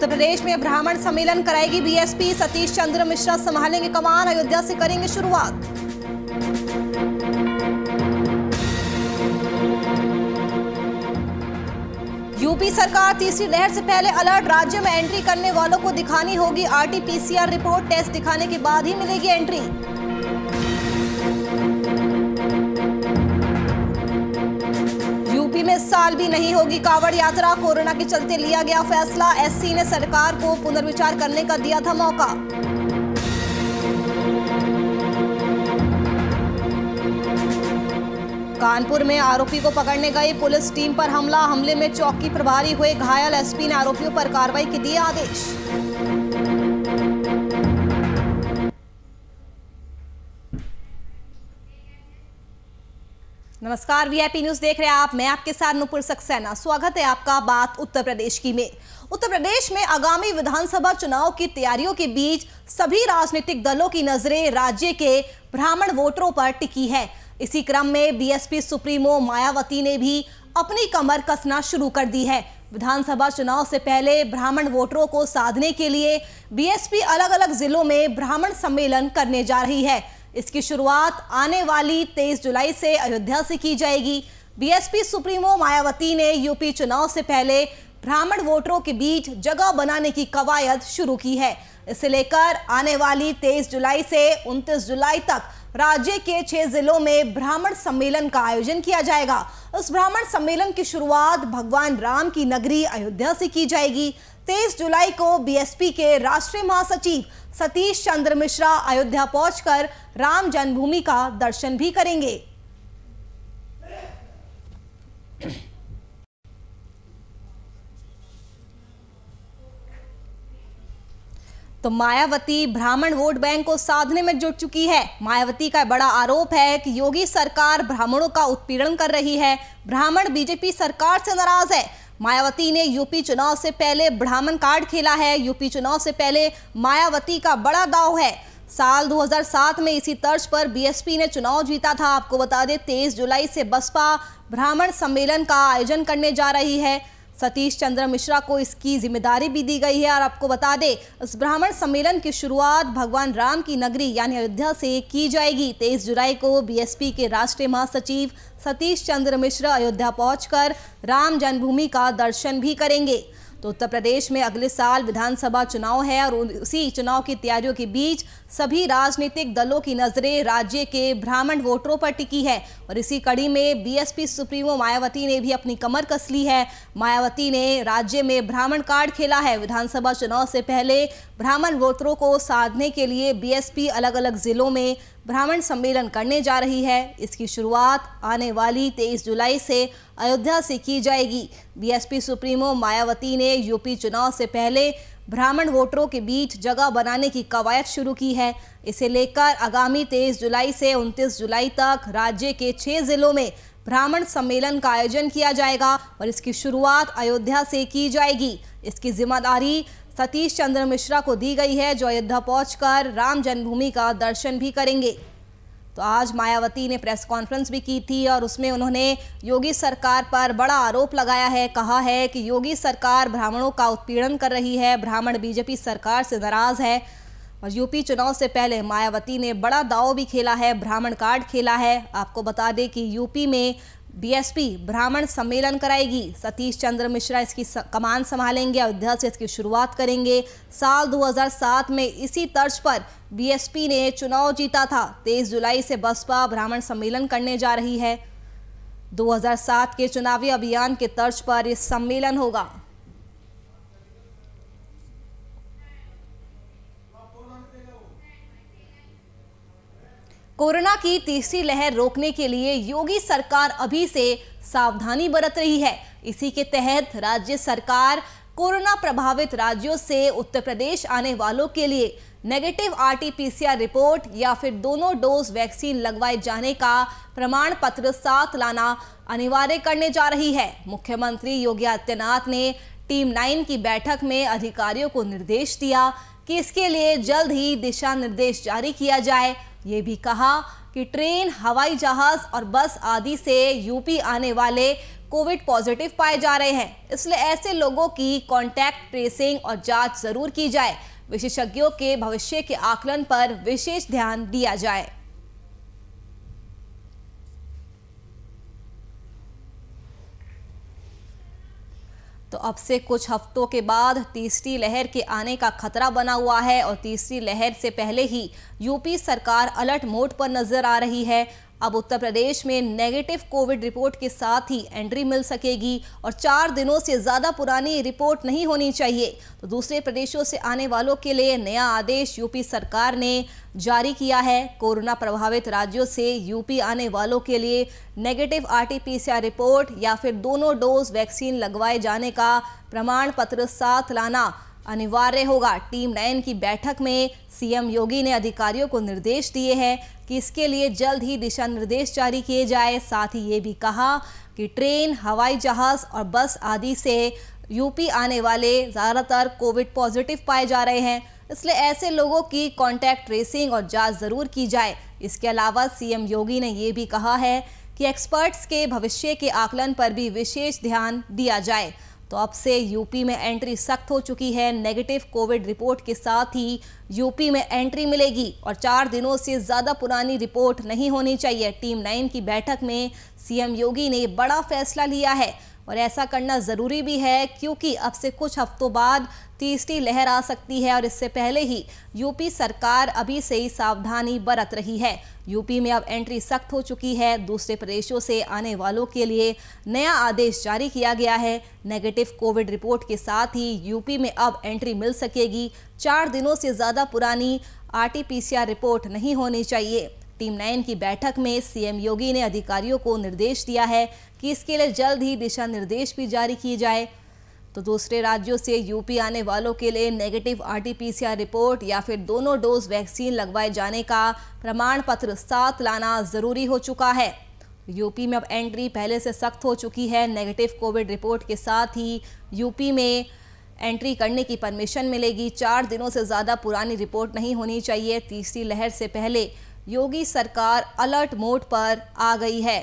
प्रदेश में ब्राह्मण सम्मेलन कराएगी बीएसपी। सतीश चंद्र मिश्रा संभालेंगे कमान, अयोध्या से करेंगे शुरुआत। यूपी सरकार तीसरी लहर से पहले अलर्ट, राज्य में एंट्री करने वालों को दिखानी होगी आरटी-पीसीआर रिपोर्ट, टेस्ट दिखाने के बाद ही मिलेगी एंट्री। यूपी में इस साल भी नहीं होगी कांवड़ यात्रा, कोरोना के चलते लिया गया फैसला। एससी ने सरकार को पुनर्विचार करने का दिया था मौका। कानपुर में आरोपी को पकड़ने गई पुलिस टीम पर हमला, हमले में चौकी प्रभारी हुए घायल। एसपी ने आरोपियों पर कार्रवाई के दिए आदेश। नमस्कार, वीआईपी न्यूज देख रहे हैं आप, मैं आपके साथ नुपुर सक्सेना। स्वागत है आपका बात उत्तर प्रदेश की में। उत्तर प्रदेश में आगामी विधानसभा चुनाव की तैयारियों के बीच सभी राजनीतिक दलों की नजरें राज्य के ब्राह्मण वोटरों पर टिकी है। इसी क्रम में बीएसपी सुप्रीमो मायावती ने भी अपनी कमर कसना शुरू कर दी है। विधानसभा चुनाव से पहले ब्राह्मण वोटरों को साधने के लिए बीएसपी अलग अलग जिलों में ब्राह्मण सम्मेलन करने जा रही है। इसकी शुरुआत आने वाली 23 जुलाई से अयोध्या से की जाएगी। बीएसपी सुप्रीमो मायावती ने यूपी चुनाव से पहले ब्राह्मण वोटरों के बीच जगह बनाने की कवायद शुरू की है। इसे लेकर आने वाली 23 जुलाई से 29 जुलाई तक राज्य के 6 जिलों में ब्राह्मण सम्मेलन का आयोजन किया जाएगा। इस ब्राह्मण सम्मेलन की शुरुआत भगवान राम की नगरी अयोध्या से की जाएगी। 23 जुलाई को बीएसपी के राष्ट्रीय महासचिव सतीश चंद्र मिश्रा अयोध्या पहुंचकर राम जन्मभूमि का दर्शन भी करेंगे। तो मायावती ब्राह्मण वोट बैंक को साधने में जुट चुकी है। मायावती का बड़ा आरोप है कि योगी सरकार ब्राह्मणों का उत्पीड़न कर रही है। ब्राह्मण बीजेपी सरकार से नाराज है। मायावती ने यूपी चुनाव से पहले ब्राह्मण कार्ड खेला है। यूपी चुनाव से पहले मायावती का बड़ा दांव है। साल 2007 में इसी तर्ज पर बीएसपी ने चुनाव जीता था। आपको बता दें 23 जुलाई से बसपा ब्राह्मण सम्मेलन का आयोजन करने जा रही है। सतीश चंद्र मिश्रा को इसकी जिम्मेदारी भी दी गई है। और आपको बता दें इस ब्राह्मण सम्मेलन की शुरुआत भगवान राम की नगरी यानी अयोध्या से की जाएगी। 23 जुलाई को बीएसपी के राष्ट्रीय महासचिव सतीश चंद्र मिश्रा अयोध्या पहुंचकर राम जन्मभूमि का दर्शन भी करेंगे। तो उत्तर प्रदेश में अगले साल विधानसभा चुनाव है और उसी चुनाव की तैयारियों के बीच सभी राजनीतिक दलों की नजरें राज्य के ब्राह्मण वोटरों पर टिकी है। और इसी कड़ी में बीएसपी सुप्रीमो मायावती ने भी अपनी कमर कस ली है। मायावती ने राज्य में ब्राह्मण कार्ड खेला है। विधानसभा चुनाव से पहले ब्राह्मण वोटरों को साधने के लिए बीएसपी अलग अलग जिलों में ब्राह्मण सम्मेलन करने जा रही है। इसकी शुरुआत आने वाली 23 जुलाई से अयोध्या से की जाएगी। बीएसपी सुप्रीमो मायावती ने यूपी चुनाव से पहले ब्राह्मण वोटरों के बीच जगह बनाने की कवायद शुरू की है। इसे लेकर आगामी 23 जुलाई से 29 जुलाई तक राज्य के 6 जिलों में ब्राह्मण सम्मेलन का आयोजन किया जाएगा और इसकी शुरुआत अयोध्या से की जाएगी। इसकी जिम्मेदारी सतीश चंद्र मिश्रा को दी गई है, जो अयोध्या पहुंचकर राम जन्मभूमि का दर्शन भी करेंगे। तो आज मायावती ने प्रेस कॉन्फ्रेंस भी की थी और उसमें उन्होंने योगी सरकार पर बड़ा आरोप लगाया है। कहा है कि योगी सरकार ब्राह्मणों का उत्पीड़न कर रही है। ब्राह्मण बीजेपी सरकार से नाराज है। और यूपी चुनाव से पहले मायावती ने बड़ा दांव भी खेला है, ब्राह्मण कार्ड खेला है। आपको बता दें कि यूपी में बीएसपी ब्राह्मण सम्मेलन कराएगी। सतीश चंद्र मिश्रा इसकी कमान संभालेंगे, अयोध्या से इसकी शुरुआत करेंगे। साल 2007 में इसी तर्ज पर बीएसपी ने चुनाव जीता था। 23 जुलाई से बसपा ब्राह्मण सम्मेलन करने जा रही है। 2007 के चुनावी अभियान के तर्ज पर यह सम्मेलन होगा। कोरोना की तीसरी लहर रोकने के लिए योगी सरकार अभी से सावधानी बरत रही है। इसी के तहत राज्य सरकार कोरोना प्रभावित राज्यों से उत्तर प्रदेश आने वालों के लिए नेगेटिव आरटी-पीसीआर रिपोर्ट या फिर दोनों डोज वैक्सीन लगवाए जाने का प्रमाण पत्र साथ लाना अनिवार्य करने जा रही है। मुख्यमंत्री योगी आदित्यनाथ ने टीम 9 की बैठक में अधिकारियों को निर्देश दिया कि इसके लिए जल्द ही दिशा निर्देश जारी किया जाए। ये भी कहा कि ट्रेन, हवाई जहाज और बस आदि से यूपी आने वाले कोविड पॉजिटिव पाए जा रहे हैं। इसलिए ऐसे लोगों की कॉन्टैक्ट ट्रेसिंग और जांच जरूर की जाए। विशेषज्ञों के भविष्य के आकलन पर विशेष ध्यान दिया जाए। तो अब से कुछ हफ्तों के बाद तीसरी लहर के आने का खतरा बना हुआ है और तीसरी लहर से पहले ही यूपी सरकार अलर्ट मोड पर नजर आ रही है। अब उत्तर प्रदेश में नेगेटिव कोविड रिपोर्ट के साथ ही एंट्री मिल सकेगी और 4 दिनों से ज़्यादा पुरानी रिपोर्ट नहीं होनी चाहिए। तो दूसरे प्रदेशों से आने वालों के लिए नया आदेश यूपी सरकार ने जारी किया है। कोरोना प्रभावित राज्यों से यूपी आने वालों के लिए नेगेटिव RT-PCR रिपोर्ट या फिर दोनों डोज वैक्सीन लगवाए जाने का प्रमाण पत्र साथ लाना अनिवार्य होगा। टीम 9 की बैठक में सीएम योगी ने अधिकारियों को निर्देश दिए हैं कि इसके लिए जल्द ही दिशा निर्देश जारी किए जाए। साथ ही ये भी कहा कि ट्रेन, हवाई जहाज और बस आदि से यूपी आने वाले ज़्यादातर कोविड पॉजिटिव पाए जा रहे हैं। इसलिए ऐसे लोगों की कॉन्टैक्ट ट्रेसिंग और जांच जरूर की जाए। इसके अलावा सीएम योगी ने ये भी कहा है कि एक्सपर्ट्स के भविष्य के आकलन पर भी विशेष ध्यान दिया जाए। तो अब से यूपी में एंट्री सख्त हो चुकी है। नेगेटिव कोविड रिपोर्ट के साथ ही यूपी में एंट्री मिलेगी और 4 दिनों से ज़्यादा पुरानी रिपोर्ट नहीं होनी चाहिए। टीम 9 की बैठक में सीएम योगी ने बड़ा फैसला लिया है और ऐसा करना ज़रूरी भी है क्योंकि अब से कुछ हफ्तों बाद तीसरी लहर आ सकती है और इससे पहले ही यूपी सरकार अभी से ही सावधानी बरत रही है। यूपी में अब एंट्री सख्त हो चुकी है। दूसरे प्रदेशों से आने वालों के लिए नया आदेश जारी किया गया है। नेगेटिव कोविड रिपोर्ट के साथ ही यूपी में अब एंट्री मिल सकेगी। 4 दिनों से ज़्यादा पुरानी RT-PCR रिपोर्ट नहीं होनी चाहिए। टीम 9 की बैठक में सीएम योगी ने अधिकारियों को निर्देश दिया है कि इसके लिए जल्द ही दिशा निर्देश भी जारी किए जाए। तो दूसरे राज्यों से यूपी आने वालों के लिए नेगेटिव RT-PCR रिपोर्ट या फिर दोनों डोज वैक्सीन लगवाए जाने का प्रमाण पत्र साथ लाना ज़रूरी हो चुका है। यूपी में अब एंट्री पहले से सख्त हो चुकी है। नेगेटिव कोविड रिपोर्ट के साथ ही यूपी में एंट्री करने की परमिशन मिलेगी। 4 दिनों से ज़्यादा पुरानी रिपोर्ट नहीं होनी चाहिए। तीसरी लहर से पहले योगी सरकार अलर्ट मोड पर आ गई है।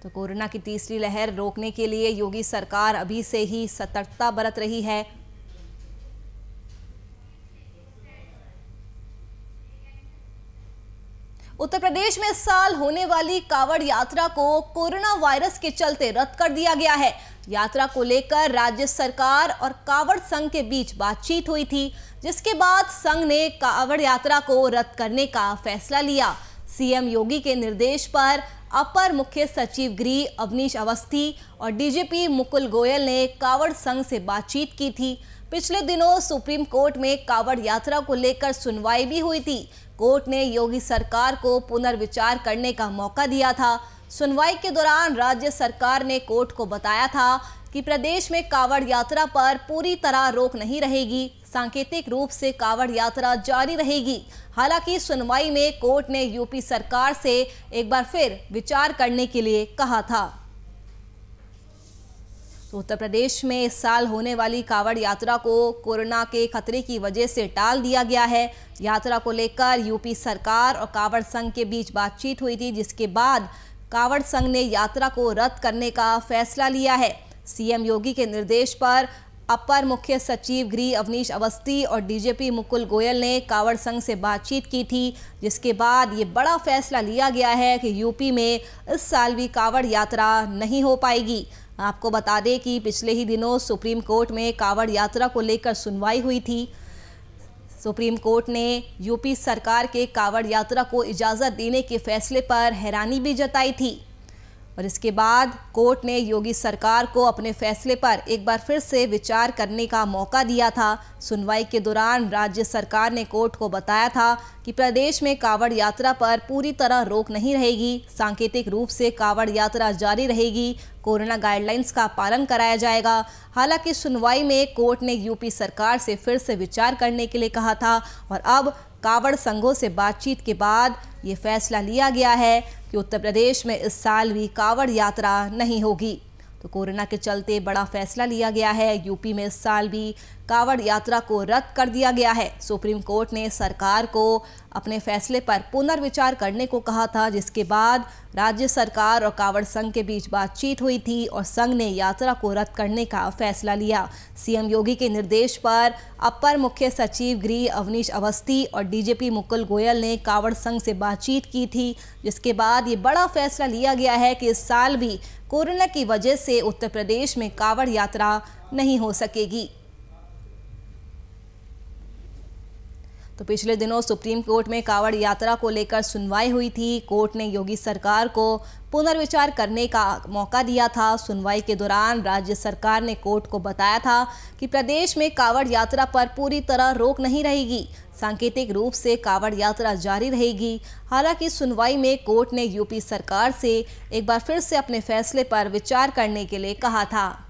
तो कोरोना की तीसरी लहर रोकने के लिए योगी सरकार अभी से ही सतर्कता बरत रही है। उत्तर प्रदेश में इस साल होने वाली कांवड़ यात्रा को कोरोना वायरस के चलते रद्द कर दिया गया है। यात्रा को लेकर राज्य सरकार और कांवड़ संघ के बीच बातचीत हुई थी, जिसके बाद संघ ने कांवड़ यात्रा को रद्द करने का फैसला लिया। सीएम योगी के निर्देश पर अपर मुख्य सचिव गृह अवनीश अवस्थी और डीजीपी मुकुल गोयल ने कांवड़ संघ से बातचीत की थी। पिछले दिनों सुप्रीम कोर्ट में कांवड़ यात्रा को लेकर सुनवाई भी हुई थी। कोर्ट ने योगी सरकार को पुनर्विचार करने का मौका दिया था। सुनवाई के दौरान राज्य सरकार ने कोर्ट को बताया था कि प्रदेश में कांवड़ यात्रा पर पूरी तरह रोक नहीं रहेगी, सांकेतिक रूप से कांवड़ यात्रा जारी रहेगी। हालांकि सुनवाई में कोर्ट ने यूपी सरकार से एक बार फिर विचार करने के लिए कहा था। तो उत्तर प्रदेश में इस साल होने वाली कांवड़ यात्रा को कोरोना के खतरे की वजह से टाल दिया गया है। यात्रा को लेकर यूपी सरकार और कांवड़ संघ के बीच बातचीत हुई थी, जिसके बाद कांवड़ संघ ने यात्रा को रद्द करने का फैसला लिया है। सीएम योगी के निर्देश पर अपर मुख्य सचिव गृह अवनीश अवस्थी और डीजीपी मुकुल गोयल ने कांवड़ संघ से बातचीत की थी, जिसके बाद ये बड़ा फैसला लिया गया है कि यूपी में इस साल भी कांवड़ यात्रा नहीं हो पाएगी। आपको बता दें कि पिछले ही दिनों सुप्रीम कोर्ट में कांवड़ यात्रा को लेकर सुनवाई हुई थी। सुप्रीम कोर्ट ने यूपी सरकार के कांवड़ यात्रा को इजाज़त देने के फैसले पर हैरानी भी जताई थी और इसके बाद कोर्ट ने योगी सरकार को अपने फैसले पर एक बार फिर से विचार करने का मौका दिया था। सुनवाई के दौरान राज्य सरकार ने कोर्ट को बताया था कि प्रदेश में कांवड़ यात्रा पर पूरी तरह रोक नहीं रहेगी, सांकेतिक रूप से कांवड़ यात्रा जारी रहेगी, कोरोना गाइडलाइंस का पालन कराया जाएगा। हालांकि सुनवाई में कोर्ट ने यूपी सरकार से फिर से विचार करने के लिए कहा था और अब कांवड़ संघों से बातचीत के बाद ये फैसला लिया गया है कि उत्तर प्रदेश में इस साल भी कांवड़ यात्रा नहीं होगी। तो कोरोना के चलते बड़ा फैसला लिया गया है। यूपी में इस साल भी कावड़ यात्रा को रद्द कर दिया गया है। सुप्रीम कोर्ट ने सरकार को अपने फैसले पर पुनर्विचार करने को कहा था, जिसके बाद राज्य सरकार और कावड़ संघ के बीच बातचीत हुई थी और संघ ने यात्रा को रद्द करने का फैसला लिया। सीएम योगी के निर्देश पर अपर मुख्य सचिव गृह अवनीश अवस्थी और डीजीपी मुकुल गोयल ने कावड़ संघ से बातचीत की थी, जिसके बाद ये बड़ा फैसला लिया गया है कि इस साल भी कोरोना की वजह से उत्तर प्रदेश में कावड़ यात्रा नहीं हो सकेगी। तो पिछले दिनों सुप्रीम कोर्ट में कावड़ यात्रा को लेकर सुनवाई हुई थी। कोर्ट ने योगी सरकार को पुनर्विचार करने का मौका दिया था। सुनवाई के दौरान राज्य सरकार ने कोर्ट को बताया था कि प्रदेश में कावड़ यात्रा पर पूरी तरह रोक नहीं रहेगी, सांकेतिक रूप से कावड़ यात्रा जारी रहेगी। हालांकि सुनवाई में कोर्ट ने यूपी सरकार से एक बार फिर से अपने फैसले पर विचार करने के लिए कहा था।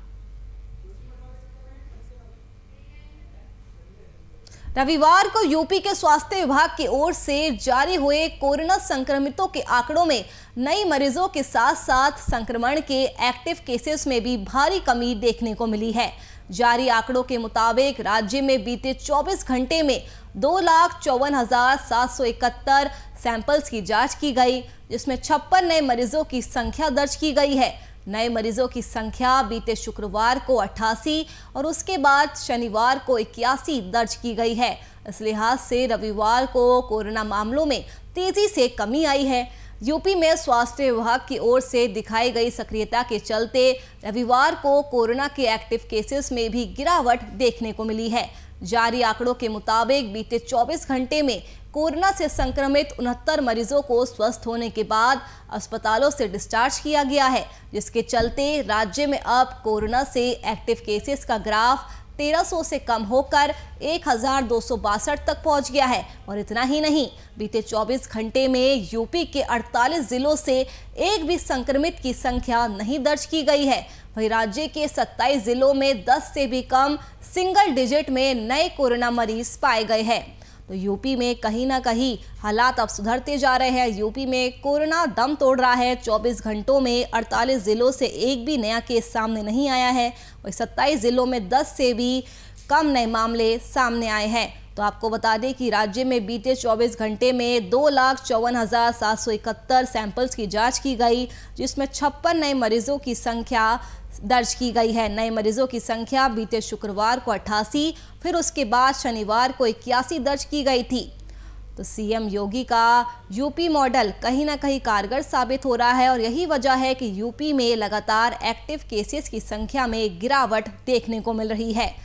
रविवार को यूपी के स्वास्थ्य विभाग की ओर से जारी हुए कोरोना संक्रमितों के आंकड़ों में नए मरीजों के साथ साथ संक्रमण के एक्टिव केसेस में भी भारी कमी देखने को मिली है। जारी आंकड़ों के मुताबिक राज्य में बीते 24 घंटे में 2,54,771 सैंपल्स की जांच की गई, जिसमें 56 नए मरीजों की संख्या दर्ज की गई है। नए मरीजों की संख्या बीते शुक्रवार को 88 और उसके बाद शनिवार को 81 दर्ज की गई है। इस लिहाज से रविवार को कोरोना मामलों में तेजी से कमी आई है। यूपी में स्वास्थ्य विभाग की ओर से दिखाई गई सक्रियता के चलते रविवार को कोरोना के एक्टिव केसेस में भी गिरावट देखने को मिली है। जारी आंकड़ों के मुताबिक बीते 24 घंटे में कोरोना से संक्रमित 69 मरीजों को स्वस्थ होने के बाद अस्पतालों से डिस्चार्ज किया गया है, जिसके चलते राज्य में अब कोरोना से एक्टिव केसेस का ग्राफ 1300 से कम होकर 1262 तक पहुंच गया है। और इतना ही नहीं, बीते 24 घंटे में यूपी के 48 जिलों से एक भी संक्रमित की संख्या नहीं दर्ज की गई है। वहीं राज्य के 27 जिलों में 10 से भी कम सिंगल डिजिट में नए कोरोना मरीज पाए गए हैं। तो यूपी में कहीं ना कहीं हालात अब सुधरते जा रहे हैं। यूपी में कोरोना दम तोड़ रहा है। 24 घंटों में 48 जिलों से एक भी नया केस सामने नहीं आया है और 27 जिलों में 10 से भी कम नए मामले सामने आए हैं। तो आपको बता दें कि राज्य में बीते 24 घंटे में 2,54,771 सैंपल्स की जांच की गई, जिसमें 56 नए मरीजों की संख्या दर्ज की गई है। नए मरीजों की संख्या बीते शुक्रवार को 88, फिर उसके बाद शनिवार को 81 दर्ज की गई थी। तो सीएम योगी का यूपी मॉडल कहीं ना कहीं कारगर साबित हो रहा है और यही वजह है कि यूपी में लगातार एक्टिव केसेस की संख्या में गिरावट देखने को मिल रही है।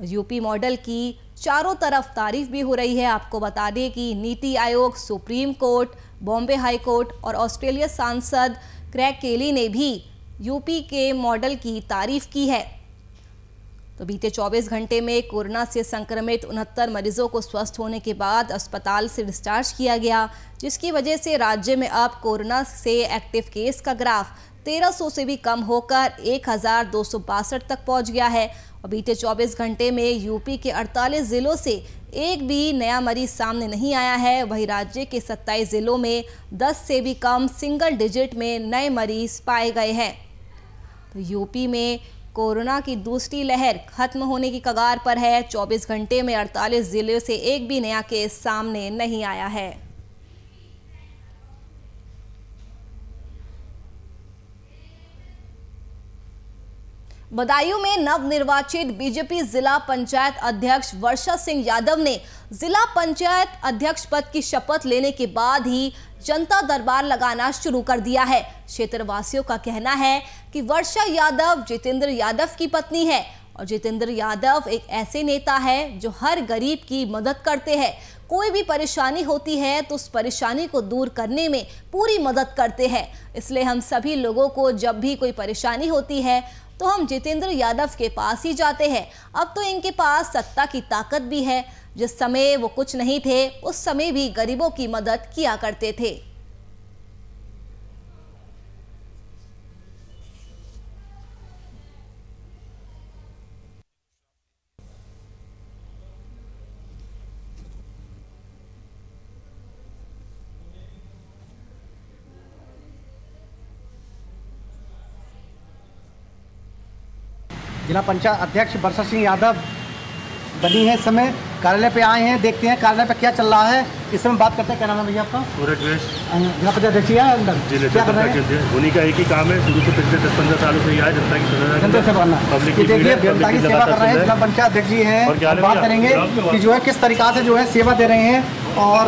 यूपी मॉडल की चारों तरफ तारीफ भी हो रही है। आपको बता दें कि NITI Aayog, supreme court, Bombay high court और ऑस्ट्रेलिया सांसद क्रेग केली ने भी यूपी के मॉडल की तारीफ की है। तो बीते 24 घंटे में कोरोना से संक्रमित 69 मरीजों को स्वस्थ होने के बाद अस्पताल से डिस्चार्ज किया गया, जिसकी वजह से राज्य में अब कोरोना से एक्टिव केस का ग्राफ 1300 से भी कम होकर 1262 तक पहुंच गया है। और बीते 24 घंटे में यूपी के 48 जिलों से एक भी नया मरीज सामने नहीं आया है। वहीं राज्य के 27 जिलों में 10 से भी कम सिंगल डिजिट में नए मरीज पाए गए हैं। तो यूपी में कोरोना की दूसरी लहर खत्म होने की कगार पर है। 24 घंटे में 48 जिलों से एक भी नया केस सामने नहीं आया है। बदायूं में नवनिर्वाचित बीजेपी जिला पंचायत अध्यक्ष वर्षा सिंह यादव ने जिला पंचायत अध्यक्ष पद की शपथ लेने के बाद ही जनता दरबार लगाना शुरू कर दिया है। क्षेत्रवासियों का कहना है कि वर्षा यादव जितेंद्र यादव की पत्नी है और जितेंद्र यादव एक ऐसे नेता है जो हर गरीब की मदद करते हैं। कोई भी परेशानी होती है तो उस परेशानी को दूर करने में पूरी मदद करते हैं। इसलिए हम सभी लोगों को जब भी कोई परेशानी होती है तो हम जितेंद्र यादव के पास ही जाते हैं। अब तो इनके पास सत्ता की ताकत भी है। जिस समय वो कुछ नहीं थे उस समय भी गरीबों की मदद किया करते थे। जिला पंचायत अध्यक्ष वर्षा सिंह यादव बनी है। इस समय कार्यालय पे आए हैं, देखते हैं कार्यालय पे क्या चल रहा है। इस समय बात करते हैं। क्या नाम है भैया आपका? जिला पंचायत अध्यक्ष अंदर क्या कर रहे हैं? उन्हीं का एक ही काम है, शुरू से पिछले 10-15 सालों से यह जनता की सेवा करना। देखिए जनता की सेवा कर रहे हैं, जिला पंचायत अध्यक्ष जी हैं। बात करेंगे कि जो है किस तरीका से जो है सेवा दे रहे हैं और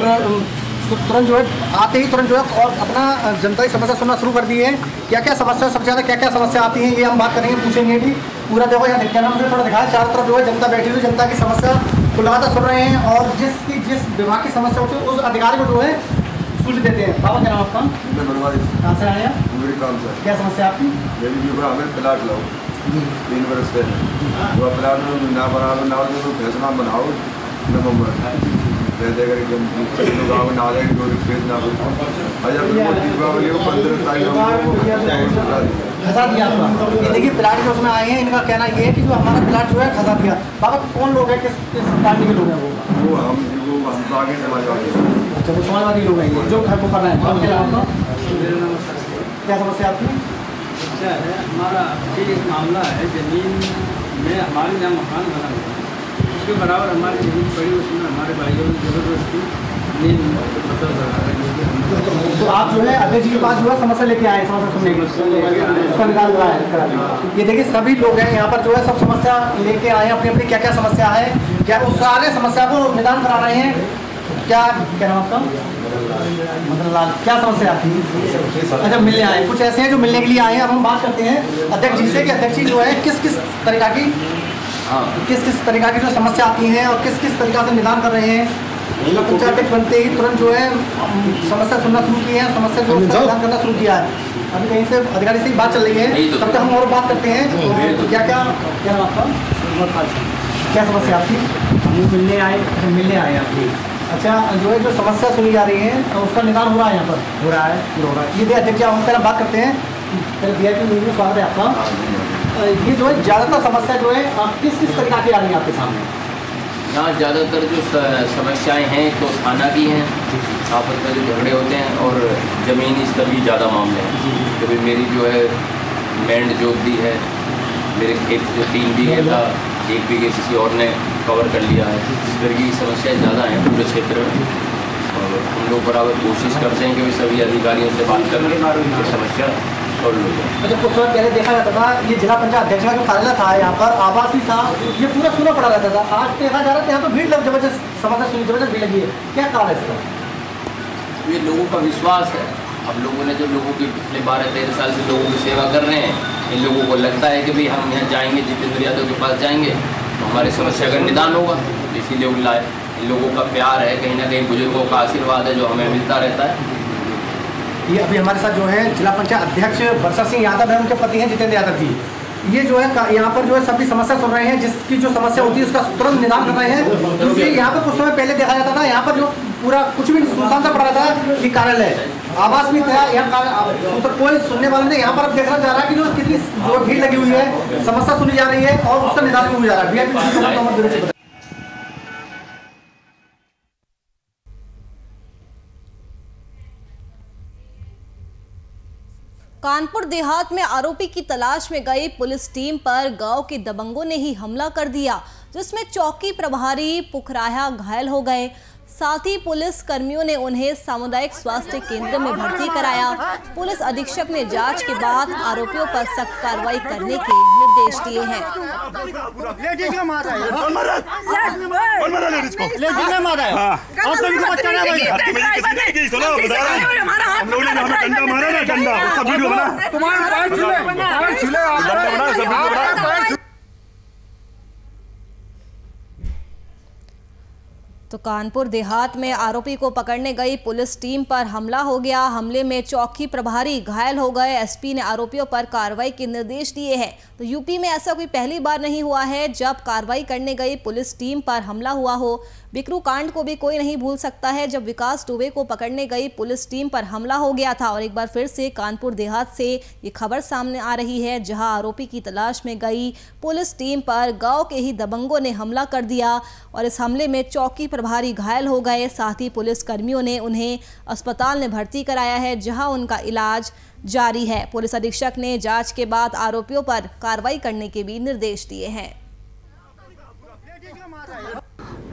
तुरंत जो है आते ही तुरंत जो है और अपना जनता की समस्या सुनना शुरू कर दी है। क्या क्या समस्या, सबसे ज़्यादा क्या क्या समस्या आती है, ये हम बात करेंगे, पूछेंगे भी पूरा। देखो यहाँ देखते हैं, मुझे थोड़ा दिखाया, चारों तरफ जो है जनता बैठी हुई, जनता की समस्या को लगातार सुन रहे हैं और जिस विभाग की समस्या होती है उस अधिकारी को जो है सूचित देते हैं। बाबा क्या नाम आपका? कहाँ से आए हैं? क्या समस्या आपकी? हमें प्लाट लाओ 3 वर्ष से प्लाट ना बनाओ तो फैसला बनाओ नवंबर गाँव ना जाएगी जो रिपेयर ना हो दीपावली को 15 तारीख खसा दिया आपका। ये देखिए प्लाट जो उसमें आए हैं, इनका कहना ये है कि जो हमारा प्लाट जो है खसा दिया। बाबा कौन लोग हैं, किस पार्टी के लोग हैं? वो हम आगे समाजवादी। अच्छा, वो समाजवादी लोग हैं जो घर को कर रहे हैं। क्या समस्या आपकी? क्या है, हमारा एक मामला है, ज़मीन में हमारे यहाँ मकान बना हुआ है, उसके बराबर हमारी ज़मीन पड़ी, उसमें हमारे भाइयों ने ज़बरदस्ती तो आप जो है अध्यक्ष जी के पास जो है समस्या लेके आए, समस्या सुनने के उसका निदान कराया। ये देखिए सभी लोग हैं यहाँ पर जो है सब समस्या लेके आए हैं, अपनी अपनी क्या क्या समस्या है, क्या उस सारे समस्या को निदान करा रहे हैं। क्या नाम आपका? मदन लाल। क्या समस्या आपकी? अच्छा, मिलने आए, कुछ ऐसे हैं जो मिलने के लिए आए हैं। अब हम बात करते हैं अध्यक्ष जी से कि अध्यक्ष जी जो है किस किस तरीका की जो समस्या आती हैं और किस किस तरीका से निदान कर रहे हैं। पंचायत अध्यक्ष बनते ही तुरंत जो है समस्या सुनना शुरू की है, समस्या जो निदान करना शुरू किया है। अभी कहीं से अधिकारी से बात चल रही है, तब तक हम और बात करते हैं। तो क्या नाम आपका? क्या समस्या आपकी? हम मिलने आए आपकी। अच्छा, जो है जो समस्या सुनी जा रही है उसका निदान हो रहा है, यहाँ पर हो रहा है। ये अध्यक्ष हम पहले बात करते हैं। पहले VIP में स्वागत है आपका। ये जो है ज़्यादातर समस्या जो है किस किस तरीका की आ रही है आपके सामने? यहाँ ज़्यादातर जो समस्याएं हैं तो थाना की हैं, आपस में जो झगड़े होते हैं, और ज़मीनी स्तर की ज़्यादा मामले हैं। कभी मेरी जो है लैंड जो दी है, मेरे खेत जो 3 बीघे था 1 बीघे किसी और ने कवर कर लिया है। इस तरह की समस्याएं ज़्यादा हैं पूरे क्षेत्र में, और हम लोग बराबर कोशिश करते हैं कि सभी अधिकारियों से बात करके समस्या सॉल्व हो जाए। अच्छा, कुछ समय पहले देखा जाता था ये जिला पंचायत अध्यक्ष का जो कार्यालय था यहाँ पर आवास भी था, ये पूरा सुना पड़ा रहता था। आज देखा जा रहा है यहाँ पर भीड़ जबरदस्त समस्या सुनी, जबरदस्त भीड़ लगी है। क्या कारण है इसका? ये लोगों का विश्वास है। अब लोगों ने जो लोगों की पिछले 12-13 साल से लोगों की सेवा कर रहे हैं, इन लोगों को लगता है कि भाई हम यहाँ जाएंगे, जितेंद्र यादव के पास जाएंगे तो हमारी समस्या का निदान होगा, इसीलिए लोग लाए। इन लोगों का प्यार है, कहीं ना कहीं बुजुर्गों का आशीर्वाद है जो हमें मिलता रहता है। ये अभी हमारे साथ जो है जिला पंचायत अध्यक्ष बरसा सिंह यादव है, उनके पति हैं जितेंद्र यादव जी। ये जो है यहाँ पर जो है सभी समस्या सुन रहे हैं, जिसकी जो समस्या होती है उसका तुरंत निदान कर रहे हैं। दूसरी यहाँ पर कुछ समय पहले देखा जाता था यहाँ पर जो पूरा कुछ भी सुनसान सा पड़ा रहता है, ये कार्यालय आवास भी था, यहाँ तो कोई सुनने वाला नहीं। यहाँ पर अब देखना जा रहा है कि जो कितनी जो भीड़ लगी हुई है, समस्या सुनी जा रही है और उसका निदान भी हो जा रहा है। कानपुर देहात में आरोपी की तलाश में गई पुलिस टीम पर गांव के दबंगों ने ही हमला कर दिया, जिसमें चौकी प्रभारी पुखराया घायल हो गए। साथ ही पुलिस कर्मियों ने उन्हें सामुदायिक स्वास्थ्य केंद्र में भर्ती कराया। पुलिस अधीक्षक ने जांच के बाद आरोपियों पर सख्त कार्रवाई करने के निर्देश दिए हैं। तो कानपुर देहात में आरोपी को पकड़ने गई पुलिस टीम पर हमला हो गया। हमले में चौकी प्रभारी घायल हो गए। एसपी ने आरोपियों पर कार्रवाई के निर्देश दिए हैं। तो यूपी में ऐसा कोई पहली बार नहीं हुआ है जब कार्रवाई करने गई पुलिस टीम पर हमला हुआ हो। बिकरू कांड को भी कोई नहीं भूल सकता है, जब विकास दुबे को पकड़ने गई पुलिस टीम पर हमला हो गया था। और एक बार फिर से कानपुर देहात से ये खबर सामने आ रही है, जहां आरोपी की तलाश में गई पुलिस टीम पर गांव के ही दबंगों ने हमला कर दिया और इस हमले में चौकी प्रभारी घायल हो गए। साथ ही पुलिस कर्मियों ने उन्हें अस्पताल में भर्ती कराया है, जहां उनका इलाज जारी है। पुलिस अधीक्षक ने जांच के बाद आरोपियों पर कार्रवाई करने के भी निर्देश दिए हैं।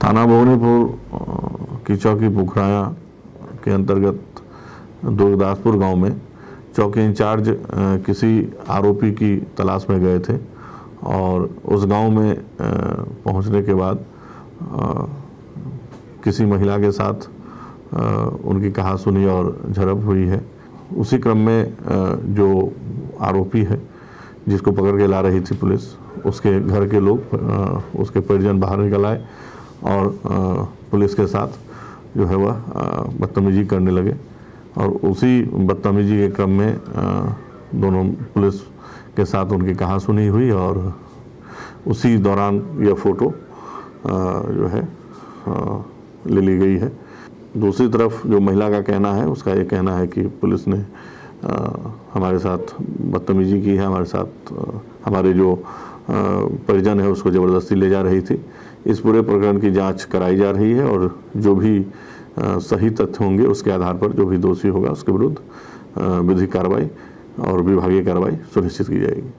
थाना भवानीपुर की चौकी पुखराया के अंतर्गत दुर्गदासपुर गांव में चौकी इंचार्ज किसी आरोपी की तलाश में गए थे और उस गांव में पहुंचने के बाद किसी महिला के साथ उनकी कहासुनी और झड़प हुई है। उसी क्रम में जो आरोपी है जिसको पकड़ के ला रही थी पुलिस, उसके घर के लोग, उसके परिजन बाहर निकल आए और पुलिस के साथ जो है वह बदतमीजी करने लगे और उसी बदतमीजी के क्रम में दोनों पुलिस के साथ उनकी कहासुनी हुई और उसी दौरान यह फ़ोटो जो है ले ली गई है। दूसरी तरफ जो महिला का कहना है, उसका ये कहना है कि पुलिस ने हमारे साथ बदतमीजी की है, हमारे साथ हमारे जो परिजन है उसको ज़बरदस्ती ले जा रही थी। इस पूरे प्रकरण की जांच कराई जा रही है और जो भी सही तथ्य होंगे उसके आधार पर जो भी दोषी होगा उसके विरुद्ध विधिक कार्रवाई और विभागीय कार्रवाई सुनिश्चित की जाएगी।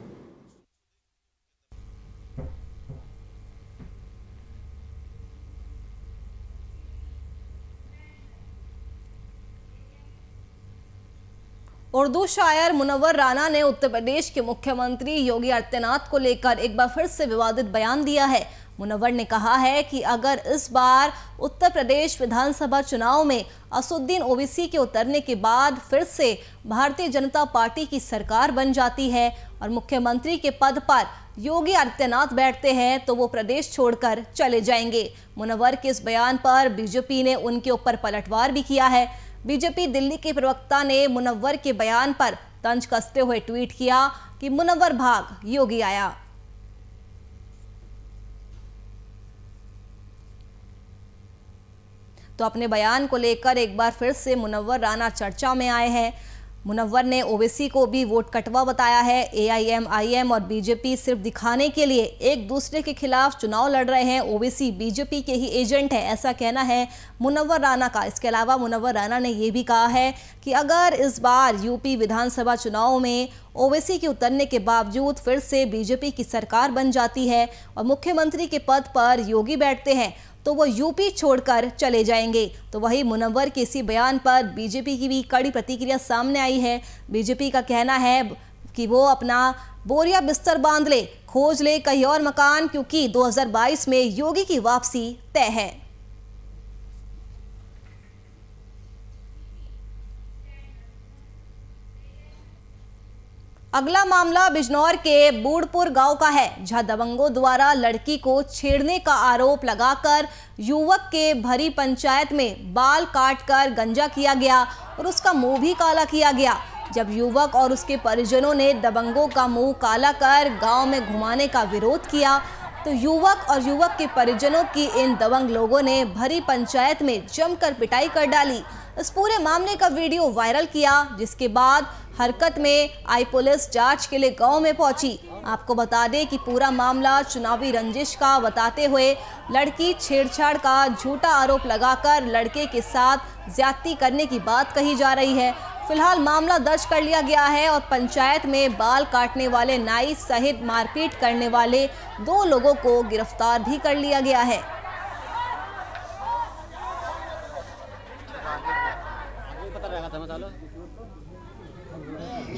उर्दू शायर मुनव्वर राना ने उत्तर प्रदेश के मुख्यमंत्री योगी आदित्यनाथ को लेकर एक बार फिर से विवादित बयान दिया है। मुनव्वर ने कहा है कि अगर इस बार उत्तर प्रदेश विधानसभा चुनाव में असुद्दीन ओवैसी के उतरने के बाद फिर से भारतीय जनता पार्टी की सरकार बन जाती है और मुख्यमंत्री के पद पर योगी आदित्यनाथ बैठते हैं तो वो प्रदेश छोड़कर चले जाएंगे। मुनव्वर के इस बयान पर बीजेपी ने उनके ऊपर पलटवार भी किया है। बीजेपी दिल्ली के प्रवक्ता ने मुनव्वर के बयान पर तंज कसते हुए ट्वीट किया कि मुनव्वर भाग, योगी आया। तो अपने बयान को लेकर एक बार फिर से मुनव्वर राना चर्चा में आए हैं। मुनव्वर ने ओवैसी को भी वोट कटवा बताया है। AIM-IM और बीजेपी सिर्फ दिखाने के लिए एक दूसरे के खिलाफ चुनाव लड़ रहे हैं। ओवैसी बीजेपी के ही एजेंट है, ऐसा कहना है मुनव्वर राना का। इसके अलावा मुनव्वर राना ने यह भी कहा है कि अगर इस बार यूपी विधानसभा चुनाव में ओवैसी के उतरने के बावजूद फिर से बीजेपी की सरकार बन जाती है और मुख्यमंत्री के पद पर योगी बैठते हैं तो वो यूपी छोड़कर चले जाएंगे। तो वही मुनव्वर के इसी बयान पर बीजेपी की भी कड़ी प्रतिक्रिया सामने आई है। बीजेपी का कहना है कि वो अपना बोरिया बिस्तर बांध ले, खोज ले कहीं और मकान, क्योंकि 2022 में योगी की वापसी तय है। अगला मामला बिजनौर के बूढ़पुर गांव का है, जहां दबंगों द्वारा लड़की को छेड़ने का आरोप लगाकर युवक के भरी पंचायत में बाल काटकर गंजा किया गया और उसका मुंह भी काला किया गया। जब युवक और उसके परिजनों ने दबंगों का मुंह काला कर गांव में घुमाने का विरोध किया तो युवक और युवक के परिजनों की इन दबंग लोगों ने भरी पंचायत में जमकर पिटाई कर डाली। इस पूरे मामले का वीडियो वायरल किया, जिसके बाद हरकत में आई पुलिस जांच के लिए गांव में पहुंची। आपको बता दें कि पूरा मामला चुनावी रंजिश का बताते हुए लड़की छेड़छाड़ का झूठा आरोप लगाकर लड़के के साथ ज्यादती करने की बात कही जा रही है। फिलहाल मामला दर्ज कर लिया गया है और पंचायत में बाल काटने वाले नाई सहित मारपीट करने वाले 2 लोगों को गिरफ्तार भी कर लिया गया है।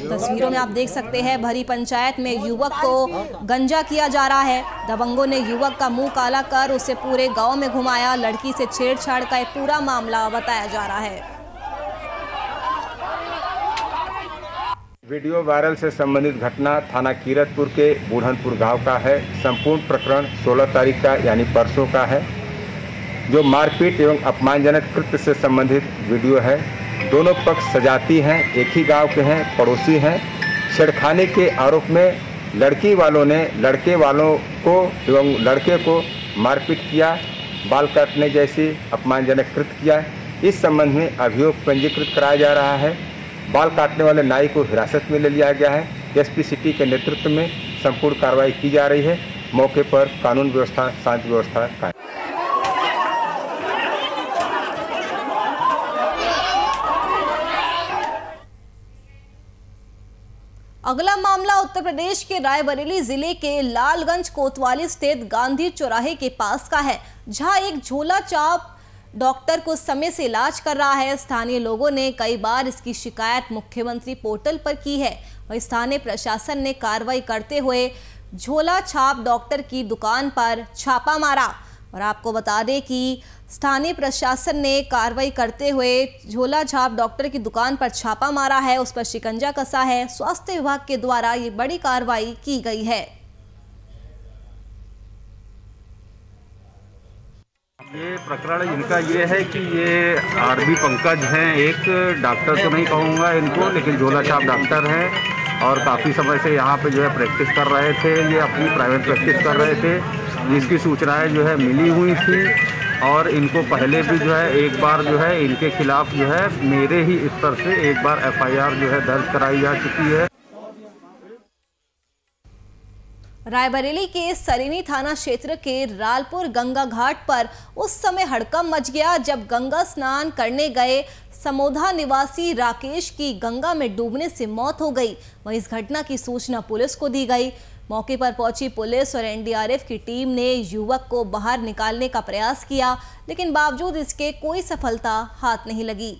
तस्वीरों में आप देख सकते हैं भरी पंचायत में युवक को गंजा किया जा रहा है। दबंगों ने युवक का मुंह काला कर उसे पूरे गांव में घुमाया। लड़की से छेड़छाड़ का एक पूरा मामला बताया जा रहा है। वीडियो वायरल से संबंधित घटना थाना कीरतपुर के बूढ़नपुर गांव का है। संपूर्ण प्रकरण 16 तारीख का यानी परसों का है, जो मारपीट एवं अपमानजनक कृत्य से संबंधित वीडियो है। दोनों पक्ष सजाती हैं, एक ही गांव के हैं, पड़ोसी हैं। छेड़खानी के आरोप में लड़की वालों ने लड़के वालों को एवं लड़के को मारपीट किया, बाल काटने जैसी अपमानजनक कृत्य किया। इस संबंध में अभियोग पंजीकृत कराया जा रहा है। बाल काटने वाले नाई को हिरासत में ले लिया गया है। SP सिटी के नेतृत्व में संपूर्ण कार्रवाई की जा रही है। मौके पर कानून व्यवस्था, शांति व्यवस्था कायम। अगला मामला मामला उत्तर प्रदेश के रायबरेली जिले के लालगंज कोतवाली स्थित गांधी चौराहे के पास का है, जहां एक झोला छाप डॉक्टर को समय से इलाज कर रहा है। स्थानीय लोगों ने कई बार इसकी शिकायत मुख्यमंत्री पोर्टल पर की है। वहीं स्थानीय प्रशासन ने कार्रवाई करते हुए झोला छाप डॉक्टर की दुकान पर छापा मारा। और आपको बता दें कि स्थानीय प्रशासन ने कार्रवाई करते हुए झोला छाप डॉक्टर की दुकान पर छापा मारा है, उस पर शिकंजा कसा है। स्वास्थ्य विभाग के द्वारा ये बड़ी कार्रवाई की गई है। ये प्रकरण इनका ये है कि ये आरबी पंकज हैं, एक डॉक्टर तो नहीं कहूँगा इनको, लेकिन झोला छाप डॉक्टर हैं और काफ़ी समय से यहाँ पे जो है प्रैक्टिस कर रहे थे। ये अपनी प्राइवेट प्रैक्टिस कर रहे थे, जिसकी सूचनाएं जो है मिली हुई थी और इनको पहले भी जो है एक बार जो है इनके खिलाफ जो है मेरे ही स्तर से एक बार एफआईआर जो है दर्ज कराई जा चुकी है। रायबरेली के सरेनी थाना क्षेत्र के रालपुर गंगा घाट पर उस समय हड़कंप मच गया जब गंगा स्नान करने गए समोधा निवासी राकेश की गंगा में डूबने से मौत हो गई। वहीं इस घटना की सूचना पुलिस को दी गई। मौके पर पहुंची पुलिस और एनडीआरएफ की टीम ने युवक को बाहर निकालने का प्रयास किया, लेकिन बावजूद इसके कोई सफलता हाथ नहीं लगी।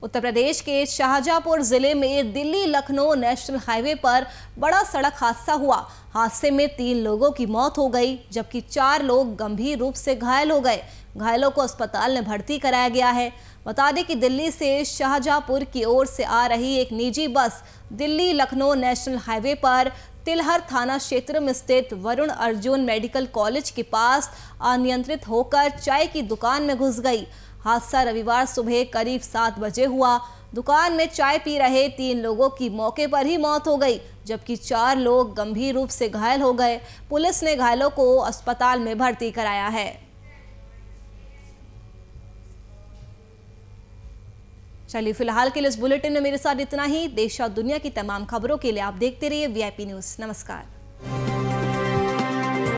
उत्तर प्रदेश के शाहजहांपुर जिले में दिल्ली लखनऊ नेशनल हाईवे पर बड़ा सड़क हादसा हुआ। हादसे में 3 लोगों की मौत हो गई, जबकि 4 लोग गंभीर रूप से घायल हो गए। घायलों को अस्पताल में भर्ती कराया गया है। बता दें कि दिल्ली से शाहजहांपुर की ओर से आ रही एक निजी बस दिल्ली लखनऊ नेशनल हाईवे पर तिलहर थाना क्षेत्र में स्थित वरुण अर्जुन मेडिकल कॉलेज के पास अनियंत्रित होकर चाय की दुकान में घुस गई। हादसा रविवार सुबह करीब 7 बजे हुआ। दुकान में चाय पी रहे 3 लोगों की मौके पर ही मौत हो गई, जबकि 4 लोग गंभीर रूप से घायल हो गए। पुलिस ने घायलों को अस्पताल में भर्ती कराया है। चलिए फिलहाल के लिए इस बुलेटिन में मेरे साथ इतना ही। देश और दुनिया की तमाम खबरों के लिए आप देखते रहिए VIP न्यूज़। नमस्कार।